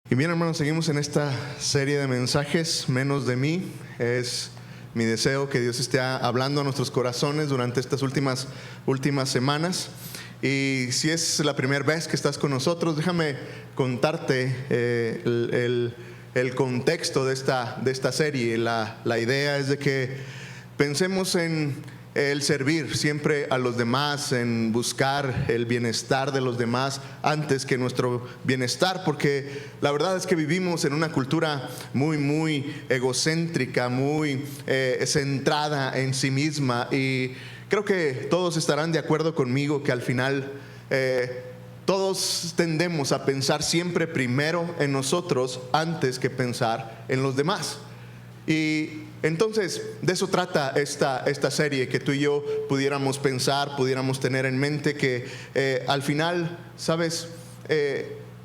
Y bien, hermanos, seguimos en esta serie de mensajes, Menos de mí. Es mi deseo que Dios esté hablando a nuestros corazones durante estas últimas semanas. Y si es la primera vez que estás con nosotros, déjame contarte el contexto de esta serie. La idea es de que pensemos en el servir siempre a los demás, en buscar el bienestar de los demás antes que nuestro bienestar, porque la verdad es que vivimos en una cultura muy egocéntrica, muy centrada en sí misma, y creo que todos estarán de acuerdo conmigo que al final todos tendemos a pensar siempre primero en nosotros antes que pensar en los demás. Y entonces de eso trata esta serie, que tú y yo pudiéramos pensar, pudiéramos tener en mente que al final, sabes,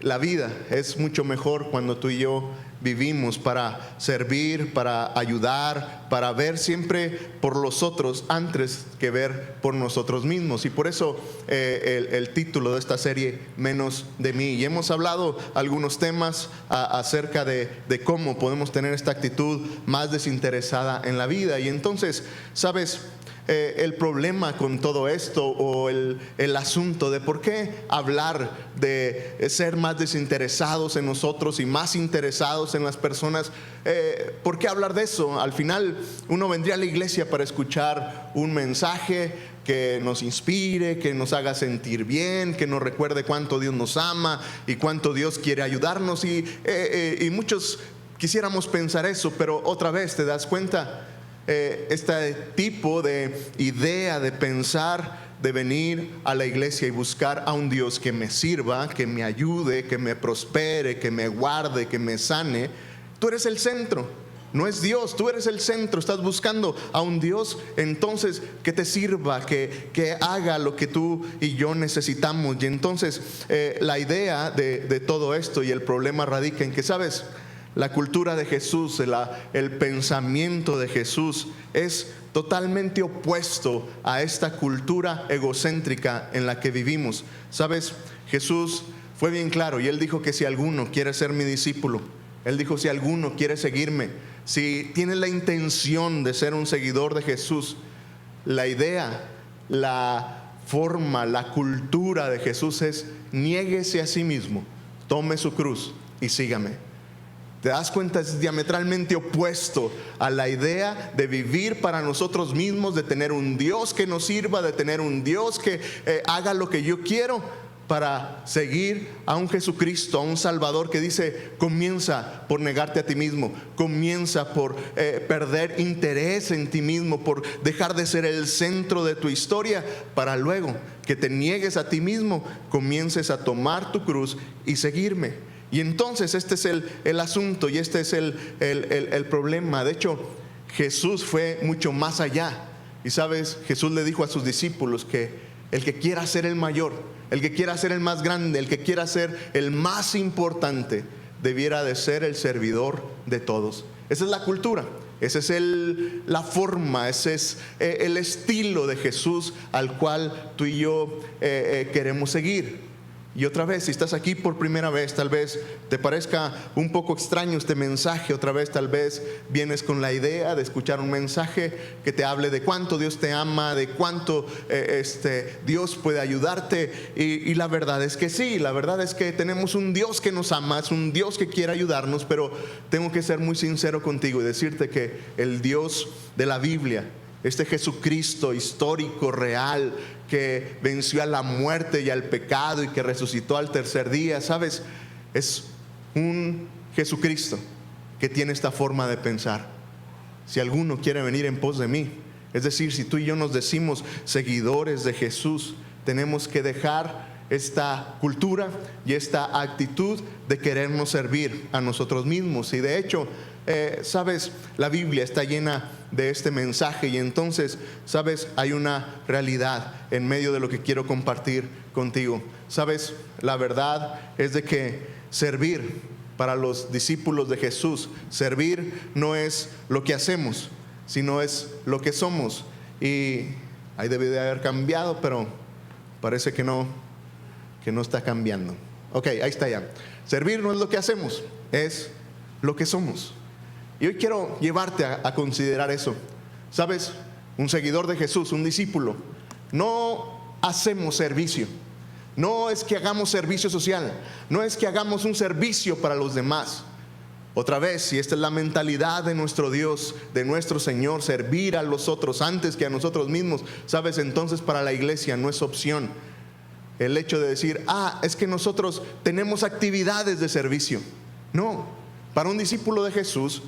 la vida es mucho mejor cuando tú y yo vivimos para servir, para ayudar, para ver siempre por los otros antes que ver por nosotros mismos. Y por eso el título de esta serie, Menos de mí. Y hemos hablado algunos temas acerca de cómo podemos tener esta actitud más desinteresada en la vida. Y entonces, ¿sabes? El problema con todo esto, o el asunto de por qué hablar de ser más desinteresados en nosotros y más interesados en las personas, ¿por qué hablar de eso? Al final uno vendría a la iglesia para escuchar un mensaje que nos inspire, que nos haga sentir bien, que nos recuerde cuánto Dios nos ama y cuánto Dios quiere ayudarnos, y muchos quisiéramos pensar eso, pero otra vez te das cuenta, este tipo de idea de pensar, de venir a la iglesia y buscar a un Dios que me sirva, que me ayude, que me prospere, que me guarde, que me sane. Tú eres el centro, no es Dios, tú eres el centro. Estás buscando a un Dios entonces que te sirva, que haga lo que tú y yo necesitamos. Y entonces la idea de todo esto y el problema radica en que, ¿sabes? La cultura de Jesús, el pensamiento de Jesús es totalmente opuesto a esta cultura egocéntrica en la que vivimos. ¿Sabes? Jesús fue bien claro y Él dijo que si alguno quiere ser mi discípulo, Él dijo si alguno quiere seguirme, si tiene la intención de ser un seguidor de Jesús, la idea, la forma, la cultura de Jesús es: niéguese a sí mismo, tome su cruz y sígame. ¿Te das cuenta? Es diametralmente opuesto a la idea de vivir para nosotros mismos, de tener un Dios que nos sirva, de tener un Dios que haga lo que yo quiero, para seguir a un Jesucristo, a un Salvador que dice: comienza por negarte a ti mismo, comienza por perder interés en ti mismo, por dejar de ser el centro de tu historia, para luego que te niegues a ti mismo, comiences a tomar tu cruz y seguirme. Y entonces este es el asunto, y este es el problema. De hecho, Jesús fue mucho más allá. Y sabes, Jesús le dijo a sus discípulos que el que quiera ser el mayor, el que quiera ser el más grande, el que quiera ser el más importante, debiera de ser el servidor de todos. Esa es la cultura, esa es la forma, ese es el estilo de Jesús al cual tú y yo queremos seguir. Y otra vez, si estás aquí por primera vez, tal vez te parezca un poco extraño este mensaje. Otra vez tal vez vienes con la idea de escuchar un mensaje que te hable de cuánto Dios te ama, de cuánto Dios puede ayudarte. Y la verdad es que sí, la verdad es que tenemos un Dios que nos ama, es un Dios que quiere ayudarnos. Pero tengo que ser muy sincero contigo y decirte que el Dios de la Biblia, este Jesucristo histórico, real, que venció a la muerte y al pecado y que resucitó al tercer día, ¿sabes? Es un Jesucristo que tiene esta forma de pensar: si alguno quiere venir en pos de mí, es decir, si tú y yo nos decimos seguidores de Jesús, tenemos que dejar esta cultura y esta actitud de querernos servir a nosotros mismos. Y de hecho, sabes, la Biblia está llena de este mensaje. Y entonces, sabes, hay una realidad en medio de lo que quiero compartir contigo. Sabes, la verdad es de que servir para los discípulos de Jesús, servir no es lo que hacemos, sino es lo que somos. Y ahí debe de haber cambiado, pero parece que no está cambiando. Ok, ahí está ya. Servir no es lo que hacemos, es lo que somos. Y hoy quiero llevarte a considerar eso. ¿Sabes? Un seguidor de Jesús, un discípulo, no hacemos servicio. No es que hagamos servicio social, no es que hagamos un servicio para los demás. Otra vez, si esta es la mentalidad de nuestro Dios, de nuestro Señor, servir a los otros antes que a nosotros mismos, ¿sabes? Entonces para la iglesia no es opción el hecho de decir, es que nosotros tenemos actividades de servicio. No, para un discípulo de Jesús,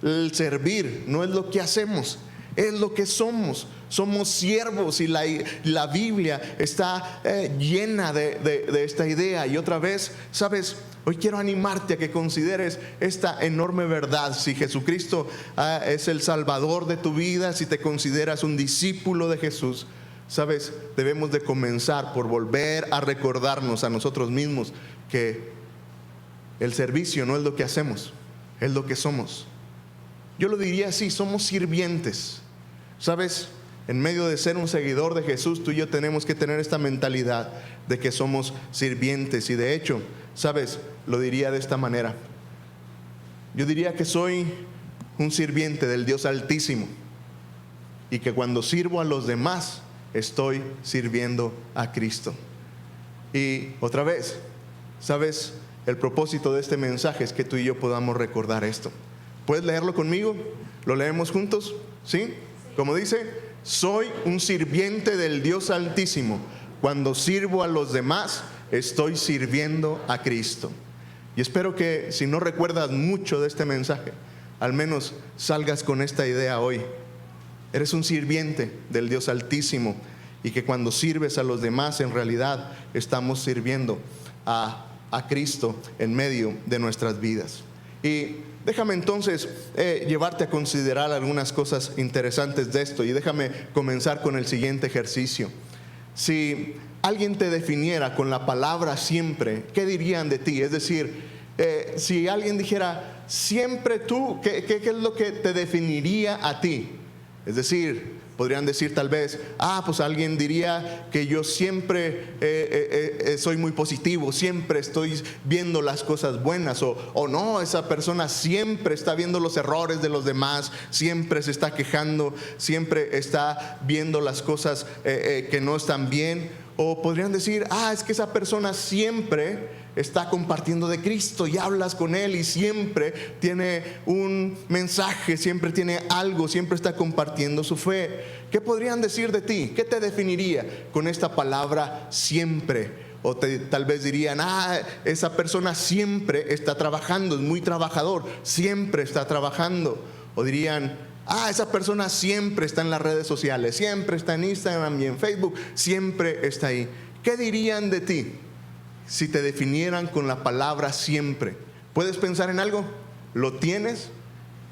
el servir no es lo que hacemos, es lo que somos. Somos siervos, y la Biblia está llena de esta idea. Y otra vez, ¿sabes? Hoy quiero animarte a que consideres esta enorme verdad. Si Jesucristo es el Salvador de tu vida, si te consideras un discípulo de Jesús, ¿sabes? Debemos de comenzar por volver a recordarnos a nosotros mismos que el servicio no es lo que hacemos, es lo que somos. Yo lo diría así, somos sirvientes. ¿Sabes? En medio de ser un seguidor de Jesús, tú y yo tenemos que tener esta mentalidad de que somos sirvientes. Y de hecho, ¿sabes? Lo diría de esta manera. Yo diría que soy un sirviente del Dios Altísimo, y que cuando sirvo a los demás, estoy sirviendo a Cristo. Y otra vez, ¿sabes? El propósito de este mensaje es que tú y yo podamos recordar esto. ¿Puedes leerlo conmigo? ¿Lo leemos juntos? ¿Sí? Como dice, soy un sirviente del Dios Altísimo. Cuando sirvo a los demás, estoy sirviendo a Cristo. Y espero que, si no recuerdas mucho de este mensaje, al menos salgas con esta idea hoy. Eres un sirviente del Dios Altísimo, y que cuando sirves a los demás, en realidad estamos sirviendo a Cristo en medio de nuestras vidas. Y déjame entonces llevarte a considerar algunas cosas interesantes de esto, y déjame comenzar con el siguiente ejercicio. Si alguien te definiera con la palabra siempre, ¿qué dirían de ti? Es decir, si alguien dijera siempre tú, ¿qué es lo que te definiría a ti? Es decir, podrían decir tal vez, pues alguien diría que yo siempre soy muy positivo, siempre estoy viendo las cosas buenas, o no, esa persona siempre está viendo los errores de los demás, siempre se está quejando, siempre está viendo las cosas que no están bien. O podrían decir, es que esa persona siempre está compartiendo de Cristo, y hablas con él y siempre tiene un mensaje, siempre tiene algo, siempre está compartiendo su fe. ¿Qué podrían decir de ti? ¿Qué te definiría con esta palabra siempre? O tal vez dirían, esa persona siempre está trabajando, es muy trabajador, siempre está trabajando. O dirían, esa persona siempre está en las redes sociales, siempre está en Instagram y en Facebook, siempre está ahí. ¿Qué dirían de ti si te definieran con la palabra siempre? ¿Puedes pensar en algo? ¿Lo tienes?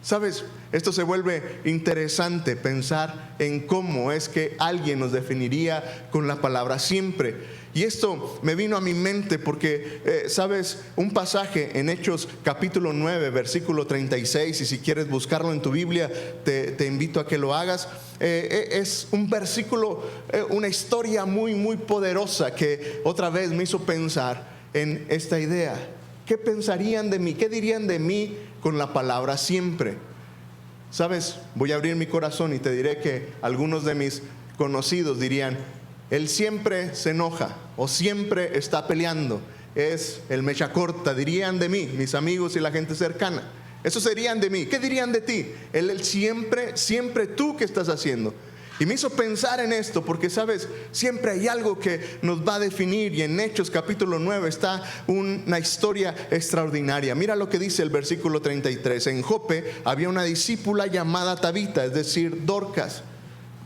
¿Sabes? Esto se vuelve interesante, pensar en cómo es que alguien nos definiría con la palabra siempre. Y esto me vino a mi mente porque, ¿sabes? Un pasaje en Hechos capítulo 9, versículo 36, y si quieres buscarlo en tu Biblia, te invito a que lo hagas. Es un versículo, una historia muy, muy poderosa que otra vez me hizo pensar en esta idea. ¿Qué pensarían de mí? ¿Qué dirían de mí con la palabra siempre? ¿Sabes? Voy a abrir mi corazón y te diré que algunos de mis conocidos dirían, él siempre se enoja o siempre está peleando, es el mecha corta, dirían de mí, mis amigos y la gente cercana. Eso serían de mí. ¿Qué dirían de ti? Él siempre tú, ¿qué estás haciendo? Y me hizo pensar en esto porque, ¿sabes? Siempre hay algo que nos va a definir, y en Hechos capítulo 9 está una historia extraordinaria. Mira lo que dice el versículo 33. En Jope había una discípula llamada Tabita, es decir, Dorcas.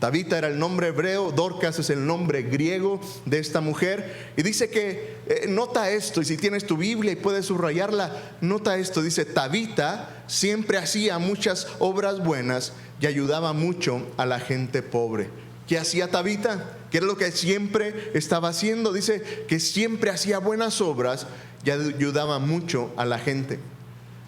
Tabita era el nombre hebreo, Dorcas es el nombre griego de esta mujer. Y dice que, nota esto, y si tienes tu Biblia y puedes subrayarla, nota esto, dice, Tabita siempre hacía muchas obras buenas y ayudaba mucho a la gente pobre. ¿Qué hacía Tabita? ¿Qué era lo que siempre estaba haciendo? Dice que siempre hacía buenas obras y ayudaba mucho a la gente.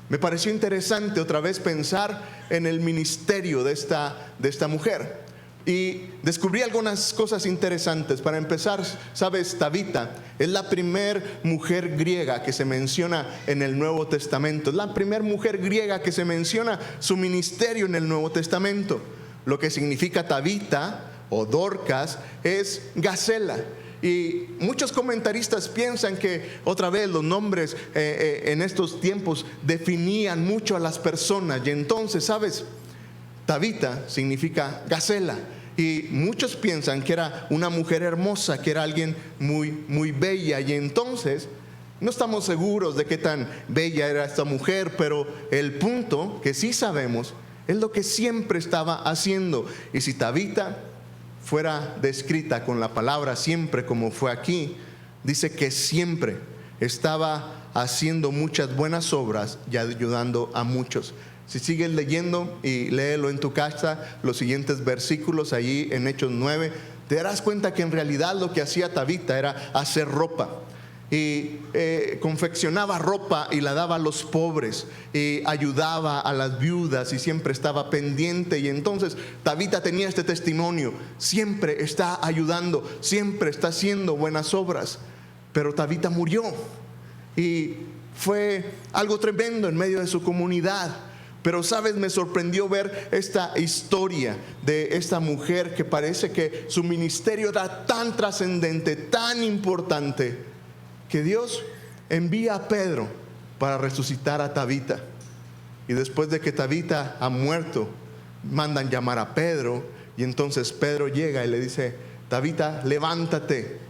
Me pareció interesante otra vez pensar en el ministerio de esta mujer. Y descubrí algunas cosas interesantes. Para empezar, sabes, Tabita es la primer mujer griega que se menciona en el Nuevo Testamento. Es la primer mujer griega que se menciona su ministerio en el Nuevo Testamento. Lo que significa Tabita o Dorcas es gacela. Y muchos comentaristas piensan que otra vez los nombres en estos tiempos definían mucho a las personas. Y entonces, ¿sabes? Tabita significa gacela. Y muchos piensan que era una mujer hermosa, que era alguien muy, muy bella. Y entonces no estamos seguros de qué tan bella era esta mujer, pero el punto que sí sabemos es lo que siempre estaba haciendo. Y si Tabita fuera descrita con la palabra siempre, como fue aquí, dice que siempre estaba haciendo muchas buenas obras y ayudando a muchos. Si sigues leyendo y léelo en tu casa, los siguientes versículos allí en Hechos 9, te darás cuenta que en realidad lo que hacía Tabita era hacer ropa. Y confeccionaba ropa y la daba a los pobres, y ayudaba a las viudas y siempre estaba pendiente. Y entonces Tabita tenía este testimonio: siempre está ayudando, siempre está haciendo buenas obras. Pero Tabita murió y fue algo tremendo en medio de su comunidad. Pero sabes, me sorprendió ver esta historia de esta mujer que parece que su ministerio era tan trascendente, tan importante, que Dios envía a Pedro para resucitar a Tabita. Y después de que Tabita ha muerto, mandan llamar a Pedro. Y entonces Pedro llega y le dice: Tabita, levántate.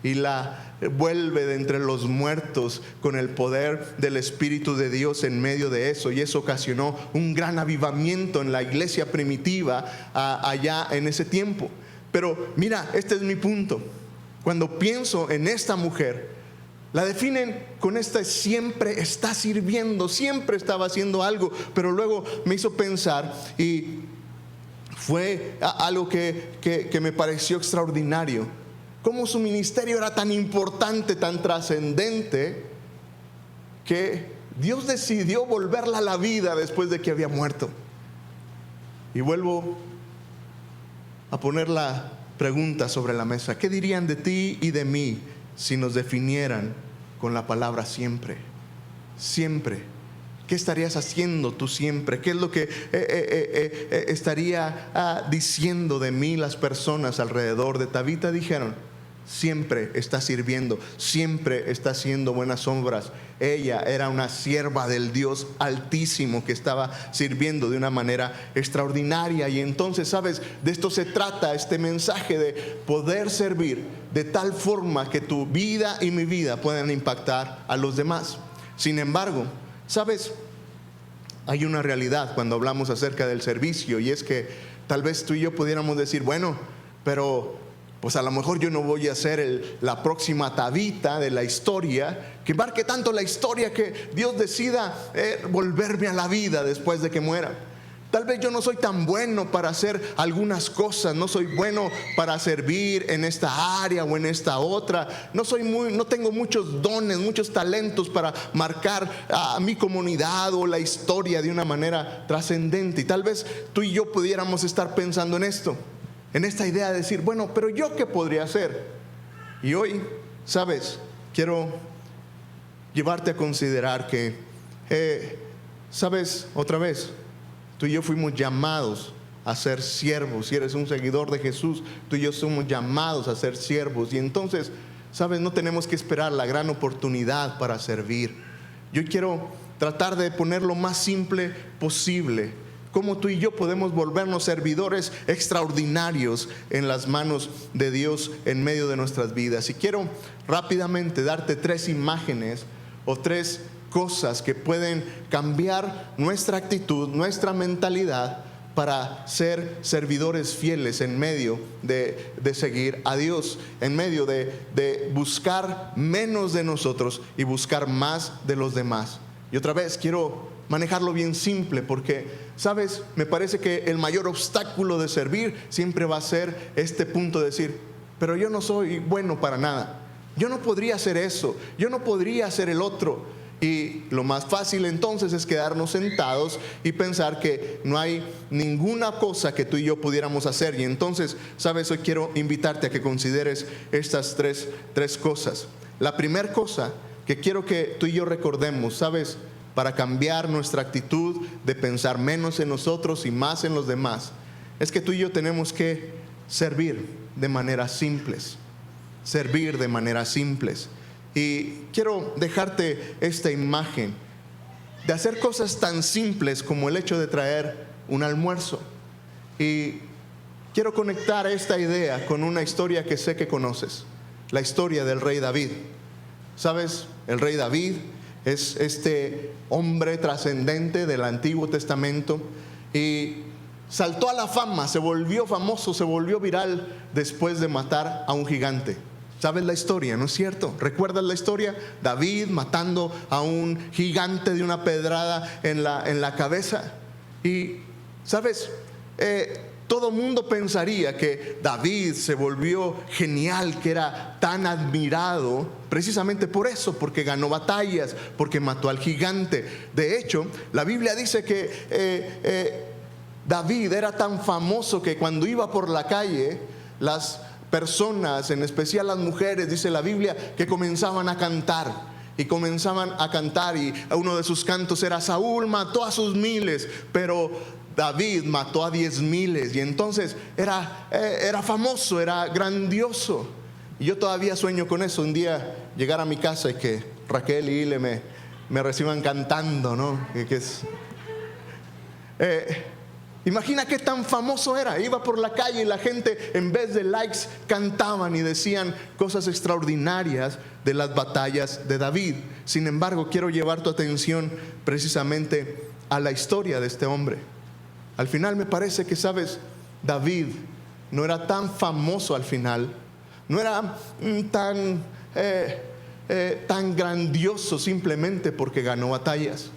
Y la vuelve de entre los muertos con el poder del Espíritu de Dios en medio de eso. Y eso ocasionó un gran avivamiento en la iglesia primitiva allá en ese tiempo. Pero mira, este es mi punto. Cuando pienso en esta mujer, la definen con esta: siempre está sirviendo, siempre estaba haciendo algo. Pero luego me hizo pensar, y fue algo que me pareció extraordinario, cómo su ministerio era tan importante, tan trascendente, que Dios decidió volverla a la vida después de que había muerto. Y vuelvo a poner la pregunta sobre la mesa: ¿qué dirían de ti y de mí si nos definieran con la palabra siempre? Siempre. ¿Qué estarías haciendo tú siempre? ¿Qué es lo que estaría diciendo de mí las personas alrededor de Tabita? Dijeron: siempre está sirviendo, siempre está haciendo buenas obras. Ella era una sierva del Dios Altísimo que estaba sirviendo de una manera extraordinaria. Y entonces, ¿sabes? De esto se trata este mensaje, de poder servir de tal forma que tu vida y mi vida puedan impactar a los demás. Sin embargo, ¿sabes? Hay una realidad cuando hablamos acerca del servicio, y es que tal vez tú y yo pudiéramos decir: bueno, pero pues a lo mejor yo no voy a ser la próxima Tabita de la historia, que marque tanto la historia que Dios decida volverme a la vida después de que muera. Tal vez yo no soy tan bueno para hacer algunas cosas, no soy bueno para servir en esta área o en esta otra, no tengo muchos dones, muchos talentos para marcar a mi comunidad o la historia de una manera trascendente. Y tal vez tú y yo pudiéramos estar pensando en esto, en esta idea de decir: bueno, pero ¿yo qué podría hacer? Y hoy, ¿sabes? Quiero llevarte a considerar que, ¿sabes? Otra vez, tú y yo fuimos llamados a ser siervos. Si eres un seguidor de Jesús, tú y yo somos llamados a ser siervos. Y entonces, ¿sabes? No tenemos que esperar la gran oportunidad para servir. Yo quiero tratar de poner lo más simple posible: cómo tú y yo podemos volvernos servidores extraordinarios en las manos de Dios en medio de nuestras vidas. Y quiero rápidamente darte 3 imágenes o 3 cosas que pueden cambiar nuestra actitud, nuestra mentalidad, para ser servidores fieles en medio de seguir a Dios, en medio de buscar menos de nosotros y buscar más de los demás. Y otra vez quiero manejarlo bien simple, porque, ¿sabes? Me parece que el mayor obstáculo de servir siempre va a ser este punto de decir: pero yo no soy bueno para nada, yo no podría hacer eso, yo no podría hacer el otro. Y lo más fácil entonces es quedarnos sentados y pensar que no hay ninguna cosa que tú y yo pudiéramos hacer. Y entonces, sabes, hoy quiero invitarte a que consideres estas tres cosas. La primera cosa que quiero que tú y yo recordemos, sabes, para cambiar nuestra actitud de pensar menos en nosotros y más en los demás, es que tú y yo tenemos que servir de maneras simples. Servir de maneras simples. Y quiero dejarte esta imagen de hacer cosas tan simples como el hecho de traer un almuerzo. Y quiero conectar esta idea con una historia que sé que conoces, la historia del rey David. ¿Sabes? El rey David es este hombre trascendente del Antiguo Testamento y saltó a la fama, se volvió famoso, se volvió viral después de matar a un gigante. ¿Sabes la historia, no es cierto? ¿Recuerdas la historia? David matando a un gigante de una pedrada en la cabeza. Y, ¿sabes? Todo mundo pensaría que David se volvió genial, que era tan admirado precisamente por eso, porque ganó batallas, porque mató al gigante. De hecho, la Biblia dice que David era tan famoso que cuando iba por la calle, las personas, en especial las mujeres, dice la Biblia, que comenzaban a cantar. Y comenzaban a cantar, y uno de sus cantos era: Saúl mató a sus miles, pero David mató a 10,000. Y entonces era famoso, era grandioso. Y yo todavía sueño con eso, un día llegar a mi casa y que Raquel y Ile me reciban cantando, ¿no? Imagina qué tan famoso era. Iba por la calle y la gente, en vez de likes, cantaban y decían cosas extraordinarias de las batallas de David. Sin embargo, quiero llevar tu atención precisamente a la historia de este hombre. Al final me parece que, sabes, David no era tan famoso al final, no era tan grandioso simplemente porque ganó batallas.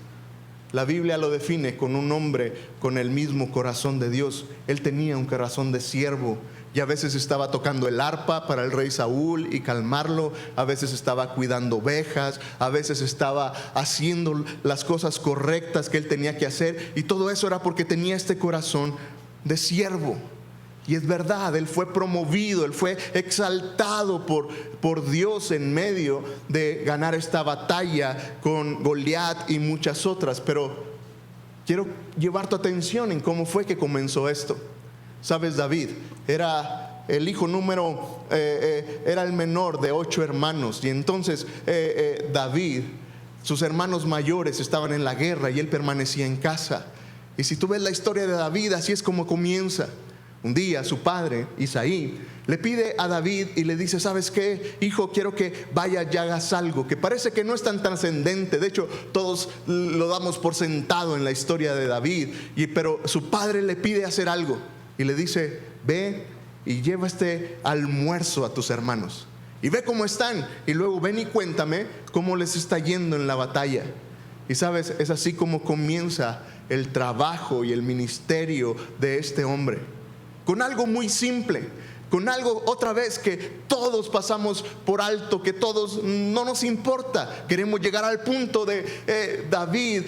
La Biblia lo define con un hombre con el mismo corazón de Dios. Él tenía un corazón de siervo y a veces estaba tocando el arpa para el rey Saúl y calmarlo, a veces estaba cuidando ovejas, a veces estaba haciendo las cosas correctas que él tenía que hacer, y todo eso era porque tenía este corazón de siervo. Y es verdad, él fue promovido, él fue exaltado por Dios en medio de ganar esta batalla con Goliat y muchas otras. Pero quiero llevar tu atención en cómo fue que comenzó esto. Sabes, David era el hijo era el menor de 8 hermanos. Y entonces David, sus hermanos mayores estaban en la guerra y él permanecía en casa. Y si tú ves la historia de David, así es como comienza. Un día su padre, Isaí, le pide a David y le dice: ¿sabes qué, hijo? Quiero que vayas y hagas algo que parece que no es tan trascendente. De hecho, todos lo damos por sentado en la historia de David, pero su padre le pide hacer algo y le dice: ve y lleva este almuerzo a tus hermanos y ve cómo están, y luego ven y cuéntame cómo les está yendo en la batalla. Y sabes, es así como comienza el trabajo y el ministerio de este hombre. Con algo muy simple, con algo otra vez que todos pasamos por alto, que todos no nos importa. Queremos llegar al punto de David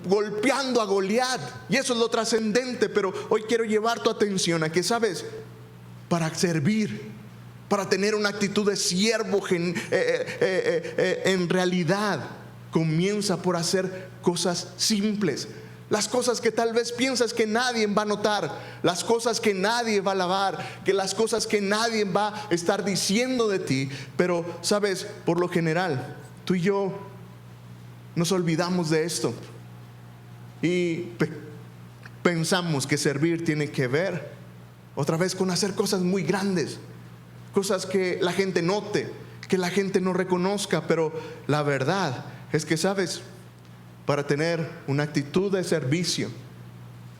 golpeando a Goliat, y eso es lo trascendente. Pero hoy quiero llevar tu atención a que, sabes, para servir, para tener una actitud de siervo, en realidad comienza por hacer cosas simples. Las cosas que tal vez piensas que nadie va a notar, las cosas que nadie va a alabar, que las cosas que nadie va a estar diciendo de ti. Pero, sabes, por lo general, tú y yo nos olvidamos de esto y pensamos que servir tiene que ver otra vez con hacer cosas muy grandes, cosas que la gente note, que la gente no reconozca. Pero la verdad es que, sabes, para tener una actitud de servicio,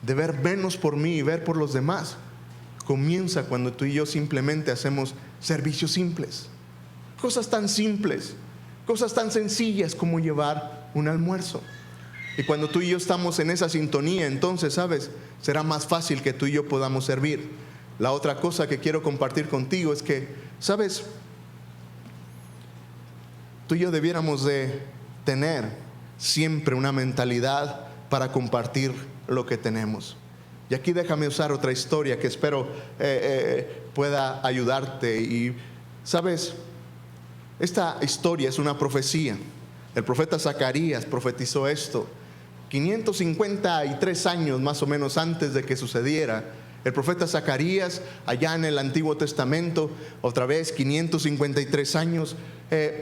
de ver menos por mí y ver por los demás, comienza cuando tú y yo simplemente hacemos servicios simples. Cosas tan simples, cosas tan sencillas como llevar un almuerzo. Y cuando tú y yo estamos en esa sintonía, entonces, sabes, será más fácil que tú y yo podamos servir. La otra cosa que quiero compartir contigo es que, sabes, tú y yo debiéramos de tener siempre una mentalidad para compartir lo que tenemos. Y aquí déjame usar otra historia que espero pueda ayudarte. Y sabes, esta historia es una profecía. El profeta Zacarías profetizó esto 553 años más o menos antes de que sucediera. El profeta Zacarías, allá en el Antiguo Testamento, otra vez 553 años,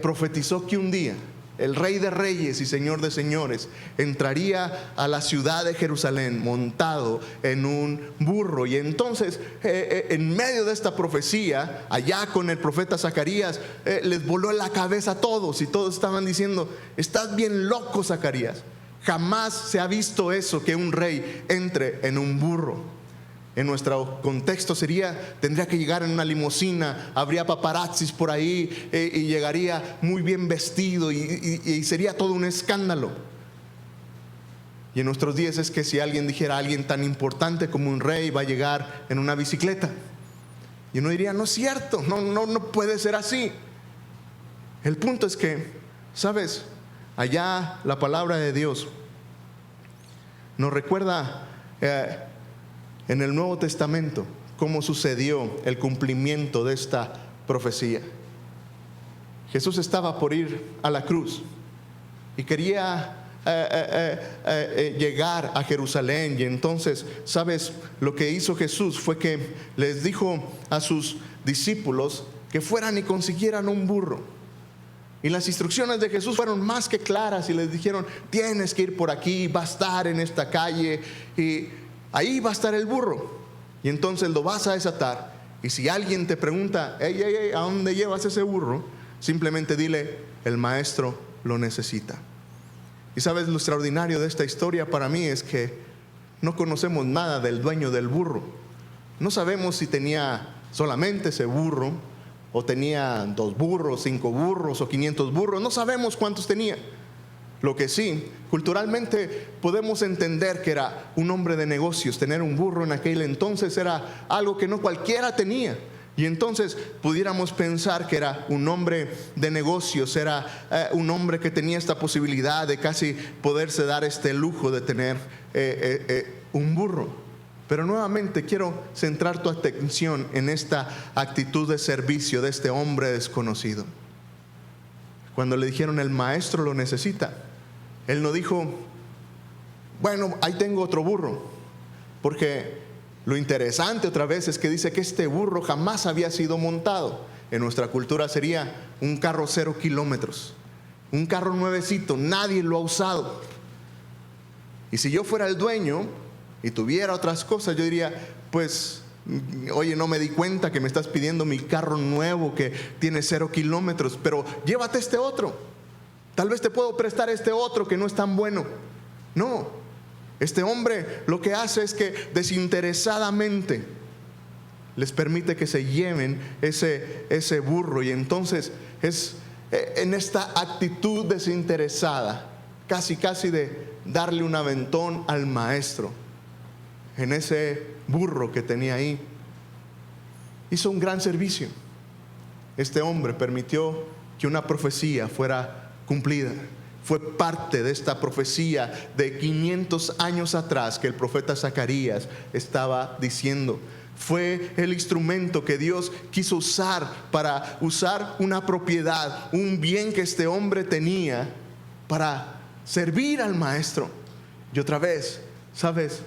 profetizó que un día el Rey de Reyes y Señor de Señores entraría a la ciudad de Jerusalén montado en un burro. Y entonces, en medio de esta profecía, allá con el profeta Zacarías, les voló en la cabeza a todos, y todos estaban diciendo: estás bien loco, Zacarías. Jamás se ha visto eso, que un rey entre en un burro. En nuestro contexto tendría que llegar en una limusina, habría paparazzis por ahí, y llegaría muy bien vestido, y sería todo un escándalo. Y en nuestros días es que si alguien dijera, alguien tan importante como un rey va a llegar en una bicicleta, y uno diría: no es cierto, no puede ser así. El punto es que, ¿sabes? Allá la palabra de Dios nos recuerda en el Nuevo Testamento cómo sucedió el cumplimiento de esta profecía. Jesús estaba por ir a la cruz y quería llegar a Jerusalén. Y entonces, ¿sabes? Lo que hizo Jesús fue que les dijo a sus discípulos que fueran y consiguieran un burro. Y las instrucciones de Jesús fueron más que claras, y les dijeron: tienes que ir por aquí, va a estar en esta calle, y ahí va a estar el burro, y entonces lo vas a desatar. Y si alguien te pregunta: ¿a dónde llevas ese burro?, simplemente dile: el maestro lo necesita. Y sabes, lo extraordinario de esta historia para mí es que no conocemos nada del dueño del burro. No sabemos si tenía solamente ese burro, o tenía 2 burros, 5 burros o 500 burros. No sabemos cuántos tenía. Lo que sí, culturalmente podemos entender que era un hombre de negocios. Tener un burro en aquel entonces era algo que no cualquiera tenía. Y entonces pudiéramos pensar que era un hombre de negocios, era un hombre que tenía esta posibilidad de casi poderse dar este lujo de tener un burro. Pero nuevamente quiero centrar tu atención en esta actitud de servicio de este hombre desconocido. Cuando le dijeron: el maestro lo necesita, él no dijo: bueno, ahí tengo otro burro. Porque lo interesante otra vez es que dice que este burro jamás había sido montado. En nuestra cultura sería un carro 0 kilómetros, un carro nuevecito, nadie lo ha usado. Y si yo fuera el dueño y tuviera otras cosas, yo diría: pues, oye, no me di cuenta que me estás pidiendo mi carro nuevo que tiene 0 kilómetros, pero llévate este otro. Tal vez te puedo prestar este otro que no es tan bueno. No, este hombre lo que hace es que desinteresadamente les permite que se lleven ese burro. Y entonces es en esta actitud desinteresada, casi de darle un aventón al maestro, en ese burro que tenía ahí. Hizo un gran servicio. Este hombre permitió que una profecía fuera cumplida. Fue parte de esta profecía de 500 años atrás que el profeta Zacarías estaba diciendo. Fue el instrumento que Dios quiso usar para usar una propiedad, un bien que este hombre tenía, para servir al maestro. Y otra vez, ¿sabes?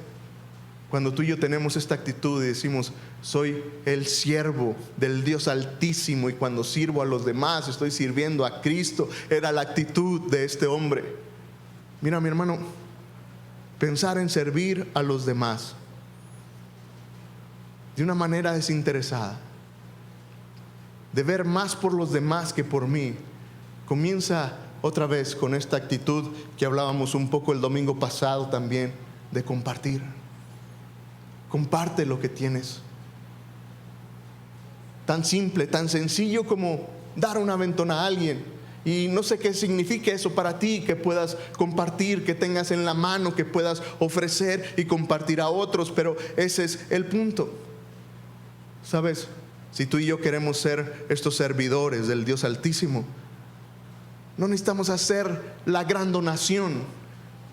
Cuando tú y yo tenemos esta actitud y decimos: soy el siervo del Dios Altísimo, y cuando sirvo a los demás estoy sirviendo a Cristo. Era la actitud de este hombre. Mira, mi hermano, pensar en servir a los demás de una manera desinteresada, de ver más por los demás que por mí, comienza otra vez con esta actitud que hablábamos un poco el domingo pasado también, de compartir. Comparte lo que tienes. Tan simple, tan sencillo como dar un aventón a alguien. Y no sé qué significa eso para ti, que puedas compartir, que tengas en la mano, que puedas ofrecer y compartir a otros, pero ese es el punto. ¿Sabes? Si tú y yo queremos ser estos servidores del Dios Altísimo, No necesitamos hacer la gran donación.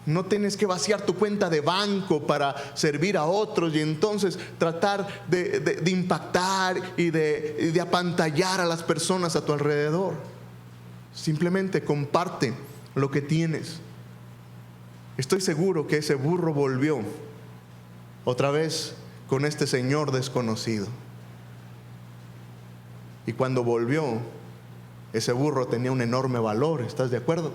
No tienes que vaciar tu cuenta de banco para servir a otros y entonces tratar de impactar y de apantallar a las personas a tu alrededor. Simplemente comparte lo que tienes. Estoy seguro que ese burro volvió otra vez con este señor desconocido. Y cuando volvió, ese burro tenía un enorme valor, ¿estás de acuerdo?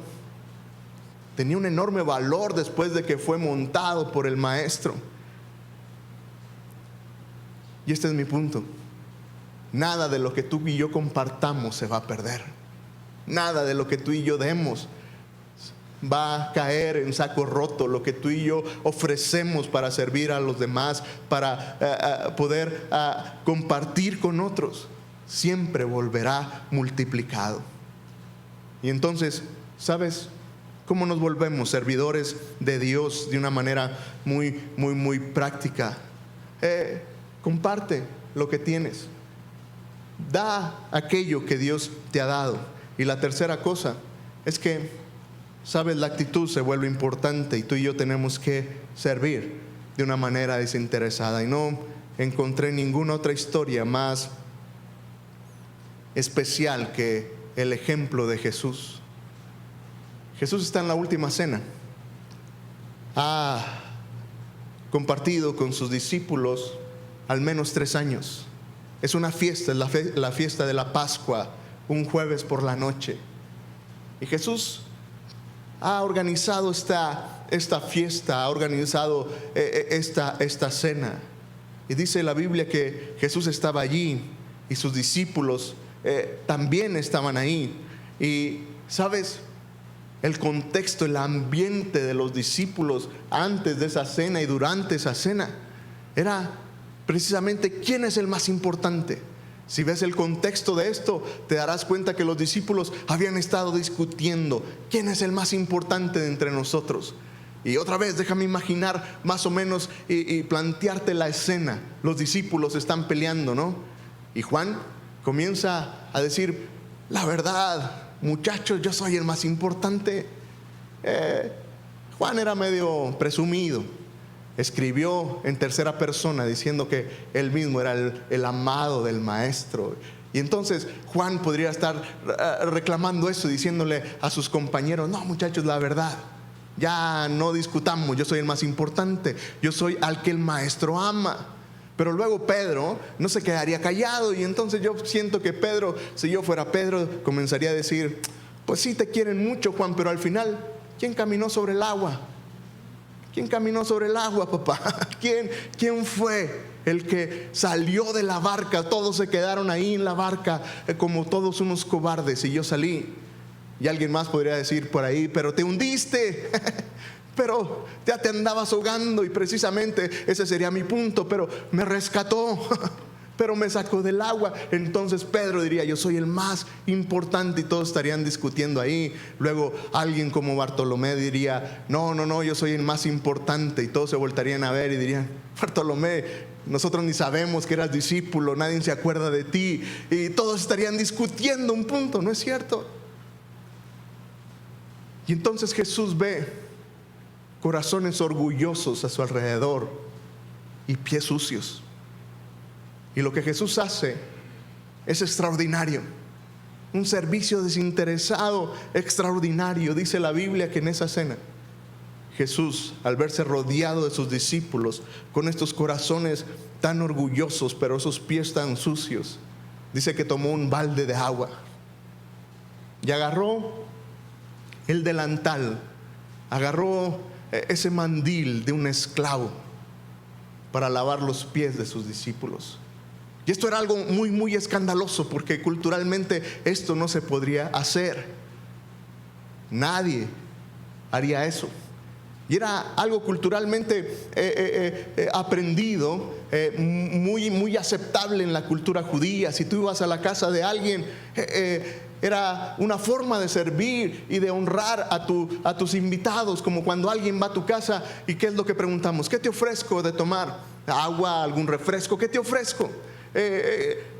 Tenía un enorme valor después de que fue montado por el maestro. Y este es mi punto. Nada de lo que tú y yo compartamos se va a perder. Nada de lo que tú y yo demos va a caer en saco roto. Lo que tú y yo ofrecemos para servir a los demás, para poder compartir con otros, siempre volverá multiplicado. Y entonces, ¿sabes cómo nos volvemos servidores de Dios de una manera muy práctica? Comparte lo que tienes. Da aquello que Dios te ha dado. Y la tercera cosa es que, ¿sabes? La actitud se vuelve importante y tú y yo tenemos que servir de una manera desinteresada. Y no encontré ninguna otra historia más especial que el ejemplo de Jesús. Jesús está en la última cena. Ha compartido con sus discípulos al menos 3 años. Es una fiesta, es la fiesta de la Pascua, un jueves por la noche. Y Jesús ha organizado esta fiesta, ha organizado esta cena. Y dice la Biblia que Jesús estaba allí y sus discípulos también estaban ahí. Y ¿sabes? El contexto, el ambiente de los discípulos antes de esa cena y durante esa cena era precisamente quién es el más importante. Si ves el contexto de esto, te darás cuenta que los discípulos habían estado discutiendo quién es el más importante de entre nosotros. Y otra vez déjame imaginar más o menos y plantearte la escena. Los discípulos están peleando, ¿no? Y Juan comienza a decir: la verdad, muchachos, yo soy el más importante. Juan era medio presumido. Escribió en tercera persona diciendo que él mismo era el amado del maestro. Y entonces Juan podría estar reclamando eso, diciéndole a sus compañeros: no, muchachos, la verdad, ya no discutamos, yo soy el más importante, yo soy al que el maestro ama. Pero luego Pedro no se quedaría callado. Y entonces yo siento que Pedro, si yo fuera Pedro, comenzaría a decir: pues sí, te quieren mucho, Juan, pero al final, ¿quién caminó sobre el agua? ¿Quién caminó sobre el agua, papá? ¿Quién fue el que salió de la barca? Todos se quedaron ahí en la barca como todos unos cobardes, y yo salí. Y alguien más podría decir por ahí: pero te hundiste. Pero ya te andabas ahogando. Y precisamente ese sería mi punto. Pero me rescató. Pero me sacó del agua. Entonces Pedro diría: yo soy el más importante. Y todos estarían discutiendo ahí. Luego alguien como Bartolomé diría: no, yo soy el más importante. Y todos se voltarían a ver y dirían: Bartolomé, nosotros ni sabemos que eras discípulo, nadie se acuerda de ti. Y todos estarían discutiendo un punto, ¿no es cierto? Y entonces Jesús ve corazones orgullosos a su alrededor y pies sucios. Y lo que Jesús hace es extraordinario. Un servicio desinteresado extraordinario. Dice la Biblia que en esa cena Jesús, al verse rodeado de sus discípulos con estos corazones tan orgullosos pero esos pies tan sucios, dice que tomó un balde de agua y agarró el delantal, agarró ese mandil de un esclavo para lavar los pies de sus discípulos. Y esto era algo muy escandaloso, porque culturalmente esto no se podría hacer. Nadie haría eso. Y era algo culturalmente aprendido, muy aceptable en la cultura judía. Si tú ibas a la casa de alguien, era una forma de servir y de honrar a tus invitados. Como cuando alguien va a tu casa, ¿y qué es lo que preguntamos? ¿Qué te ofrezco de tomar? ¿Agua? ¿Algún refresco? ¿Qué te ofrezco?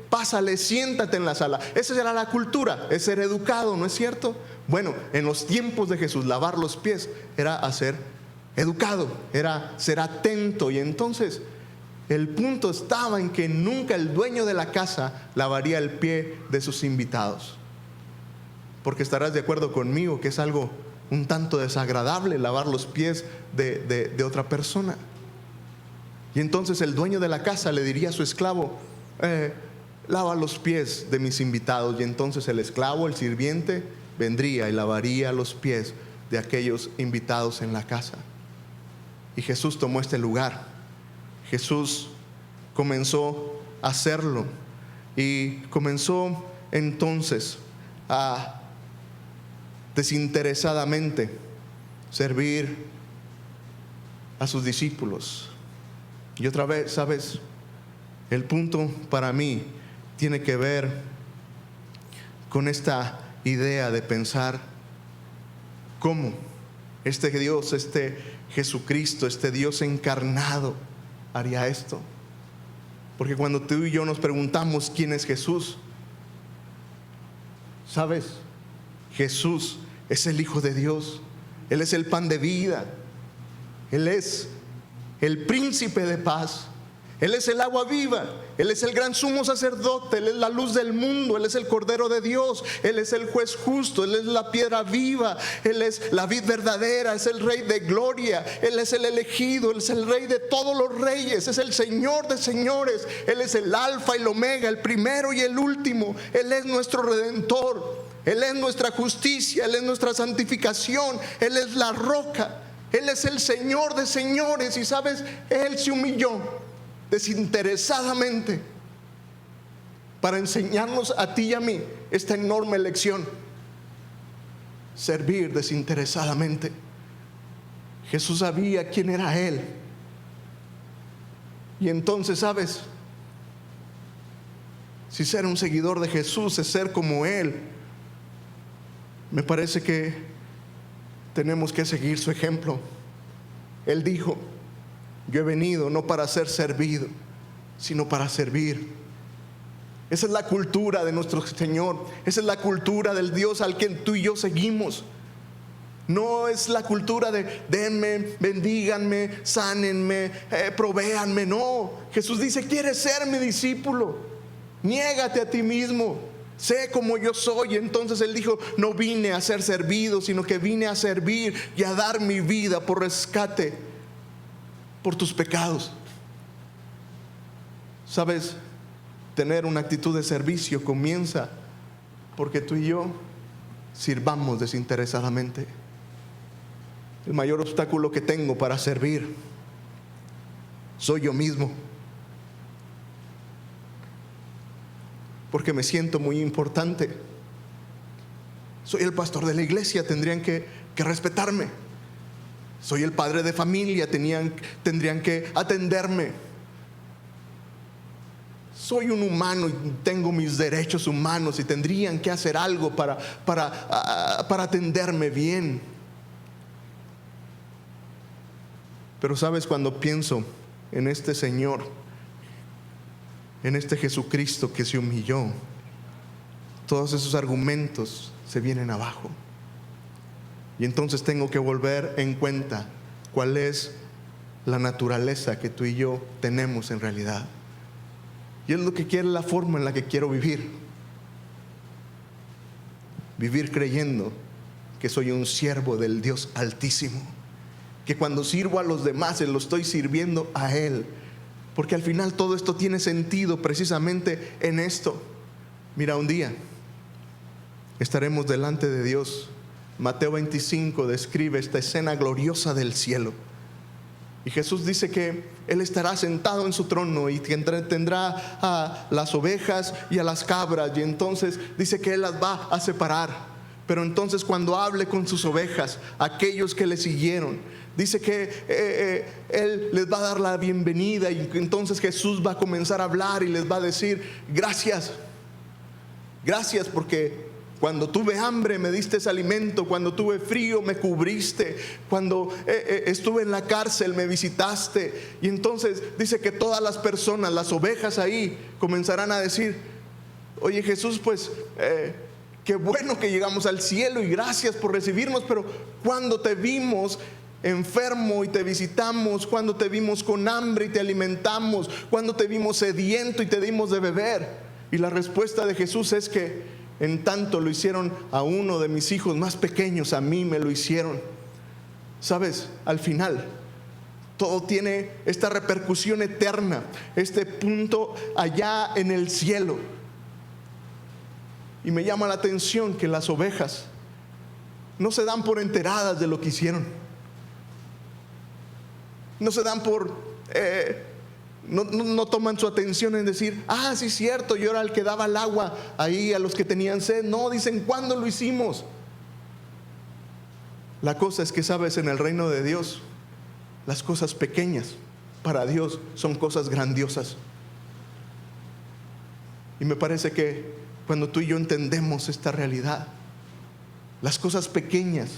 pásale, siéntate en la sala. Esa era la cultura, es ser educado, ¿no es cierto? Bueno, en los tiempos de Jesús, lavar los pies era ser educado, era ser atento. Y entonces el punto estaba en que nunca el dueño de la casa lavaría el pie de sus invitados. Porque estarás de acuerdo conmigo que es algo un tanto desagradable lavar los pies de otra persona. Y entonces el dueño de la casa le diría a su esclavo: lava los pies de mis invitados. Y entonces el esclavo, el sirviente, vendría y lavaría los pies de aquellos invitados en la casa. Y Jesús tomó este lugar. Jesús comenzó a hacerlo y comenzó entonces a desinteresadamente servir a sus discípulos. Y otra vez, ¿sabes? El punto para mí tiene que ver con esta idea de pensar cómo este Dios, este Jesucristo, este Dios encarnado haría esto. Porque cuando tú y yo nos preguntamos quién es Jesús, ¿sabes? Jesús es el Hijo de Dios. Él es el pan de vida. Él es el príncipe de paz. Él es el agua viva. Él es el gran sumo sacerdote. Él es la luz del mundo. Él es el Cordero de Dios. Él es el juez justo. Él es la piedra viva. Él es la vid verdadera. Es el Rey de gloria. Él es el elegido. Él es el Rey de todos los reyes. Es el Señor de señores. Él es el Alfa y el Omega, el primero y el último. Él es nuestro Redentor. Él es nuestra justicia. Él es nuestra santificación. Él es la roca. Él es el Señor de señores. Y sabes, Él se humilló desinteresadamente para enseñarnos a ti y a mí esta enorme lección: servir desinteresadamente. Jesús sabía quién era Él. Y entonces, ¿sabes? Si ser un seguidor de Jesús es ser como Él, me parece que tenemos que seguir su ejemplo. Él dijo: yo he venido no para ser servido, sino para servir. Esa es la cultura de nuestro Señor. Esa es la cultura del Dios al que tú y yo seguimos. No es la cultura de denme, bendíganme, sánenme, provéanme. No, Jesús dice: ¿quieres ser mi discípulo? Niégate a ti mismo. Sé como yo soy. Entonces Él dijo: no vine a ser servido, sino que vine a servir y a dar mi vida por rescate por tus pecados. Sabes, tener una actitud de servicio comienza porque tú y yo sirvamos desinteresadamente. El mayor obstáculo que tengo para servir soy yo mismo, porque me siento muy importante. Soy el pastor de la iglesia, tendrían que respetarme. Soy el padre de familia, tendrían que atenderme. Soy un humano y tengo mis derechos humanos y tendrían que hacer algo para atenderme bien. Pero sabes, cuando pienso en este Señor, en este Jesucristo que se humilló, todos esos argumentos se vienen abajo. Y entonces tengo que volver en cuenta cuál es la naturaleza que tú y yo tenemos en realidad. Y es lo que quiere, la forma en la que quiero vivir. Vivir creyendo que soy un siervo del Dios Altísimo, que cuando sirvo a los demás, lo estoy sirviendo a Él. Porque al final todo esto tiene sentido precisamente en esto. Mira, un día estaremos delante de Dios. Mateo 25 describe esta escena gloriosa del cielo. Y Jesús dice que Él estará sentado en su trono y tendrá a las ovejas y a las cabras. Y entonces dice que Él las va a separar. Pero entonces cuando hable con sus ovejas, aquellos que le siguieron, dice que Él les va a dar la bienvenida. Y entonces Jesús va a comenzar a hablar y les va a decir: gracias. Gracias porque cuando tuve hambre me diste alimento, cuando tuve frío me cubriste, cuando estuve en la cárcel me visitaste. Y entonces dice que todas las personas, las ovejas ahí, comenzarán a decir: Oye Jesús, pues qué bueno que llegamos al cielo y gracias por recibirnos, pero cuando te vimos enfermo y te visitamos, cuando te vimos con hambre y te alimentamos, cuando te vimos sediento y te dimos de beber. Y la respuesta de Jesús es que en tanto lo hicieron a uno de mis hijos más pequeños, a mí me lo hicieron. Sabes, al final todo tiene esta repercusión eterna, este punto allá en el cielo. Y me llama la atención que las ovejas no se dan por enteradas de lo que hicieron. No se dan por, no toman su atención en decir, ah, sí es cierto, yo era el que daba el agua ahí a los que tenían sed. No, dicen, ¿cuándo lo hicimos? La cosa es que, sabes, en el reino de Dios, las cosas pequeñas para Dios son cosas grandiosas. Y me parece que cuando tú y yo entendemos esta realidad, las cosas pequeñas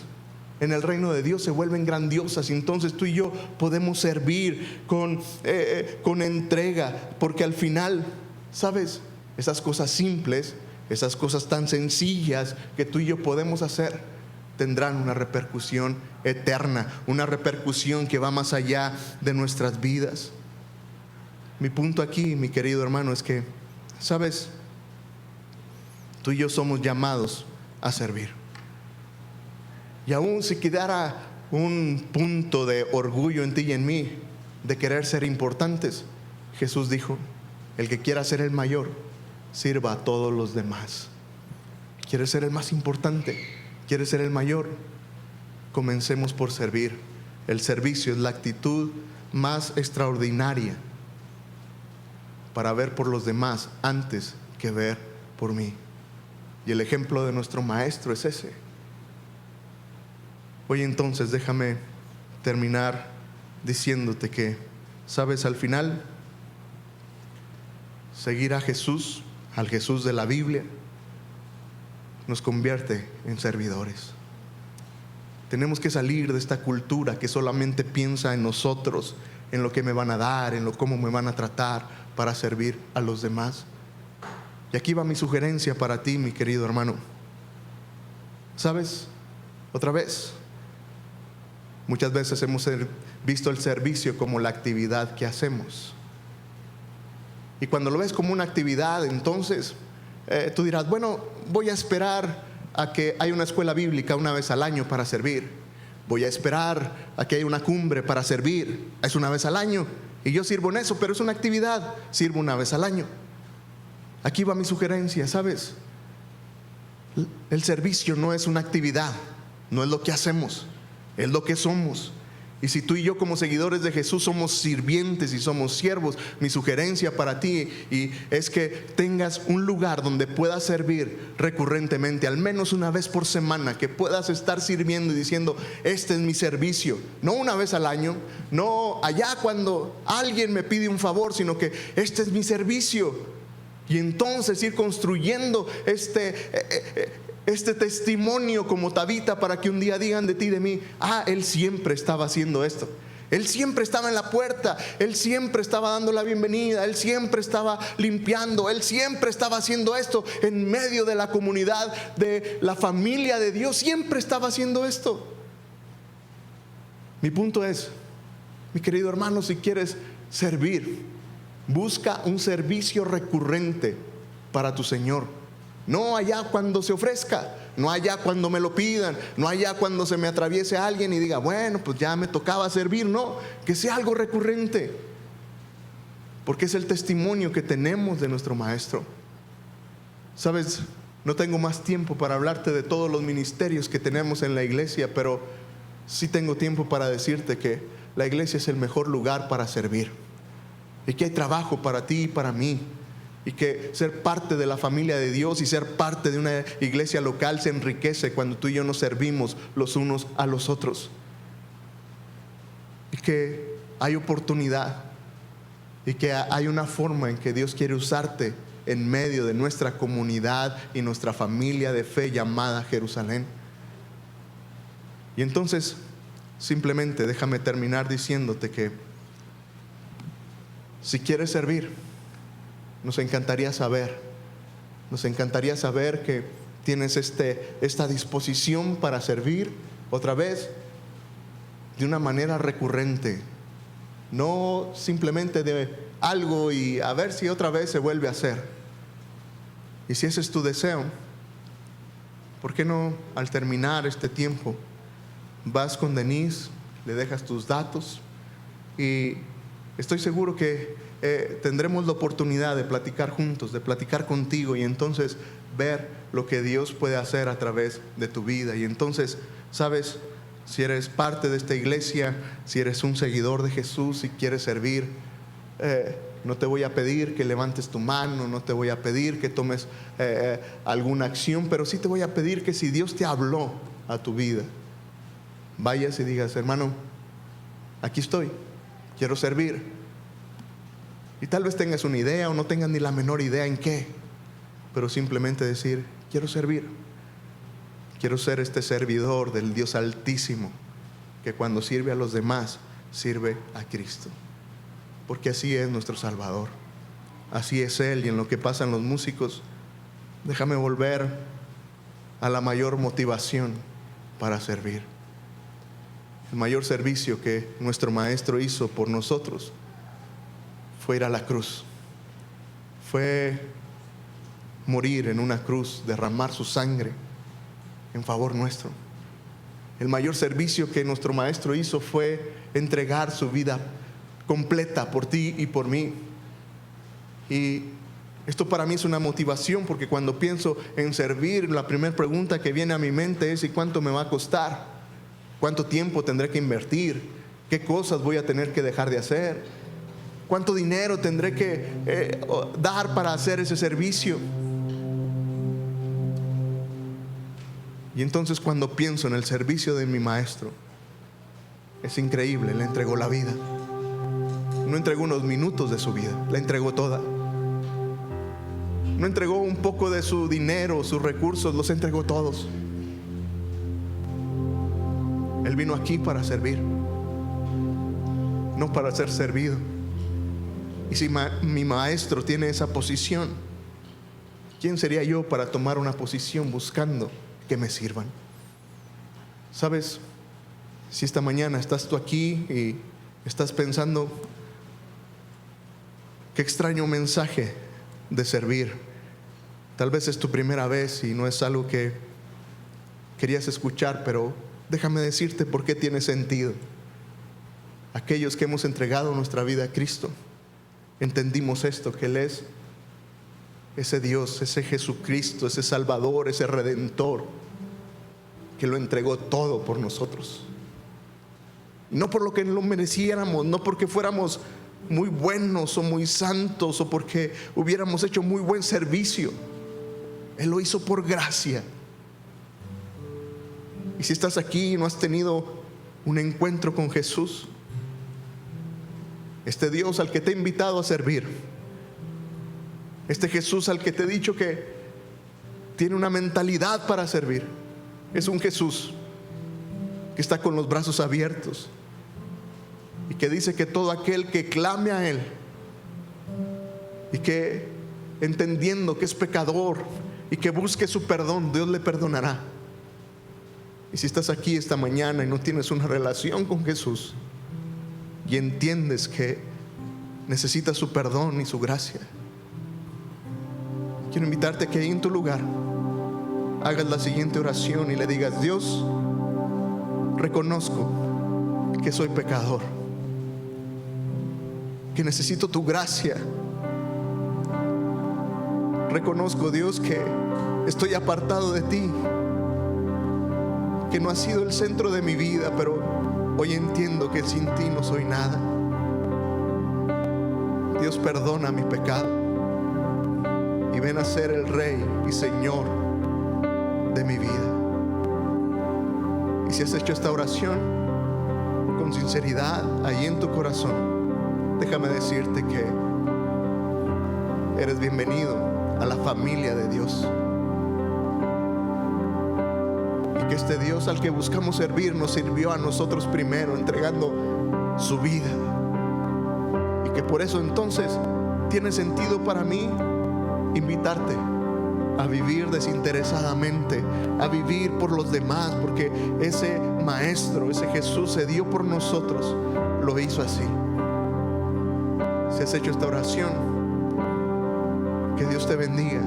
en el reino de Dios se vuelven grandiosas, y entonces tú y yo podemos servir con entrega, porque al final, ¿sabes? Esas cosas simples, esas cosas tan sencillas que tú y yo podemos hacer, tendrán una repercusión eterna, una repercusión que va más allá de nuestras vidas. Mi punto aquí, mi querido hermano, es que, ¿sabes? Tú y yo somos llamados a servir. Y aún si quedara un punto de orgullo en ti y en mí, de querer ser importantes, Jesús dijo, el que quiera ser el mayor, sirva a todos los demás. ¿Quieres ser el más importante? ¿Quieres ser el mayor? Comencemos por servir. El servicio es la actitud más extraordinaria para ver por los demás antes que ver por mí. Y el ejemplo de nuestro maestro es ese. Hoy entonces déjame terminar diciéndote que, sabes, al final, seguir a Jesús, al Jesús de la Biblia, nos convierte en servidores. Tenemos que salir de esta cultura que solamente piensa en nosotros, en lo que me van a dar, en cómo me van a tratar para servir a los demás. Y aquí va mi sugerencia para ti, mi querido hermano. ¿Sabes? Otra vez, muchas veces hemos visto el servicio como la actividad que hacemos. Y cuando lo ves como una actividad, entonces tú dirás, bueno, voy a esperar a que haya una escuela bíblica una vez al año para servir. Voy a esperar a que haya una cumbre para servir. Es una vez al año y yo sirvo en eso, pero es una actividad, sirvo una vez al año. Aquí va mi sugerencia, ¿sabes? El servicio no es una actividad, no es lo que hacemos, es lo que somos. Y si tú y yo como seguidores de Jesús somos sirvientes y somos siervos, mi sugerencia para ti es que tengas un lugar donde puedas servir recurrentemente, al menos una vez por semana, que puedas estar sirviendo y diciendo, este es mi servicio. No una vez al año, no allá cuando alguien me pide un favor, sino que este es mi servicio. Y entonces ir construyendo este testimonio como Tabita, para que un día digan de ti, de mí, ah, él siempre estaba haciendo esto, él siempre estaba en la puerta, él siempre estaba dando la bienvenida, él siempre estaba limpiando, él siempre estaba haciendo esto en medio de la comunidad, de la familia de Dios, siempre estaba haciendo esto. Mi punto es, mi querido hermano, si quieres servir, busca un servicio recurrente para tu Señor. No allá cuando se ofrezca, no allá cuando me lo pidan, no allá cuando se me atraviese alguien y diga, bueno, pues ya me tocaba servir. No, que sea algo recurrente, porque es el testimonio que tenemos de nuestro Maestro. Sabes, no tengo más tiempo para hablarte de todos los ministerios que tenemos en la iglesia, pero sí tengo tiempo para decirte que la iglesia es el mejor lugar para servir, y que hay trabajo para ti y para mí, y que ser parte de la familia de Dios y ser parte de una iglesia local se enriquece cuando tú y yo nos servimos los unos a los otros, y que hay oportunidad y que hay una forma en que Dios quiere usarte en medio de nuestra comunidad y nuestra familia de fe llamada Jerusalén. Y entonces simplemente déjame terminar diciéndote que si quieres servir, nos encantaría saber Nos encantaría saber que tienes esta disposición para servir otra vez de una manera recurrente, no simplemente de algo y a ver si otra vez se vuelve a hacer. Y si ese es tu deseo, ¿por qué no al terminar este tiempo vas con Denise, le dejas tus datos y estoy seguro que tendremos la oportunidad de platicar juntos, de platicar contigo y entonces ver lo que Dios puede hacer a través de tu vida? Y entonces, ¿sabes? Si eres parte de esta iglesia, si eres un seguidor de Jesús, si quieres servir, no te voy a pedir que levantes tu mano, no te voy a pedir que tomes alguna acción, pero sí te voy a pedir que si Dios te habló a tu vida, vayas y digas: hermano, aquí estoy, quiero servir. Y tal vez tengas una idea o no tengas ni la menor idea en qué, pero simplemente decir: quiero servir. Quiero ser este servidor del Dios Altísimo, que cuando sirve a los demás, sirve a Cristo. Porque así es nuestro Salvador, así es Él. Y en lo que pasan los músicos, déjame volver a la mayor motivación para servir. El mayor servicio que nuestro Maestro hizo por nosotros fue ir a la cruz, fue morir en una cruz, derramar su sangre en favor nuestro. El mayor servicio que nuestro Maestro hizo fue entregar su vida completa por ti y por mí. Y esto para mí es una motivación, porque cuando pienso en servir, la primera pregunta que viene a mi mente es: ¿y cuánto me va a costar? ¿Cuánto tiempo tendré que invertir? ¿Qué cosas voy a tener que dejar de hacer? ¿Cuánto dinero tendré que dar para hacer ese servicio? Y entonces, cuando pienso en el servicio de mi Maestro, es increíble. Le entregó la vida. No entregó unos minutos de su vida, la entregó toda. No entregó un poco de su dinero, sus recursos, los entregó todos. Él vino aquí para servir, no para ser servido. Y si mi Maestro tiene esa posición, ¿quién sería yo para tomar una posición buscando que me sirvan? ¿Sabes? Si esta mañana estás tú aquí y estás pensando: qué extraño mensaje de servir. Tal vez es tu primera vez y no es algo que querías escuchar, pero déjame decirte por qué tiene sentido. Aquellos que hemos entregado nuestra vida a Cristo, entendimos esto, que Él es ese Dios, ese Jesucristo, ese Salvador, ese Redentor, que lo entregó todo por nosotros. No por lo que lo mereciéramos, no porque fuéramos muy buenos o muy santos o porque hubiéramos hecho muy buen servicio. Él lo hizo por gracia. Y si estás aquí y no has tenido un encuentro con Jesús, este Dios al que te he invitado a servir, este Jesús al que te he dicho que tiene una mentalidad para servir, es un Jesús que está con los brazos abiertos y que dice que todo aquel que clame a Él y que, entendiendo que es pecador y que busque su perdón, Dios le perdonará. Y si estás aquí esta mañana y no tienes una relación con Jesús y entiendes que necesitas su perdón y su gracia, quiero invitarte a que ahí en tu lugar hagas la siguiente oración y le digas: Dios, reconozco que soy pecador, que necesito tu gracia. Reconozco, Dios, que estoy apartado de ti, que no has sido el centro de mi vida, pero hoy entiendo que sin ti no soy nada. Dios, perdona mi pecado y ven a ser el Rey y Señor de mi vida. Y si has hecho esta oración con sinceridad ahí en tu corazón, déjame decirte que eres bienvenido a la familia de Dios, y que este Dios al que buscamos servir nos sirvió a nosotros primero, entregando su vida, y que por eso entonces tiene sentido para mí invitarte a vivir desinteresadamente, a vivir por los demás, porque ese Maestro, ese Jesús se dio por nosotros, lo hizo así. Si has hecho esta oración, que Dios te bendiga.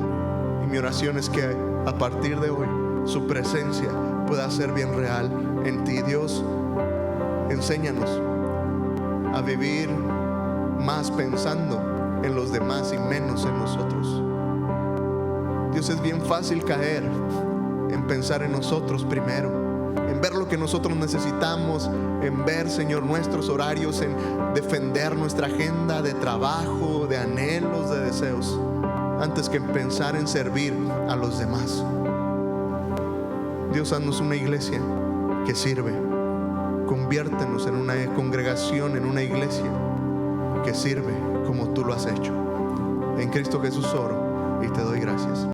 Y mi oración es que a partir de hoy su presencia pueda ser bien real en ti. Dios, enséñanos a vivir más pensando en los demás y menos en nosotros. Dios, es bien fácil caer en pensar en nosotros primero, en ver lo que nosotros necesitamos, en ver, Señor, nuestros horarios, en defender nuestra agenda de trabajo, de anhelos, de deseos, antes que en pensar en servir a los demás. Dios, haznos una iglesia que sirve. Conviértenos en una congregación, en una iglesia que sirve como tú lo has hecho. En Cristo Jesús oro y te doy gracias.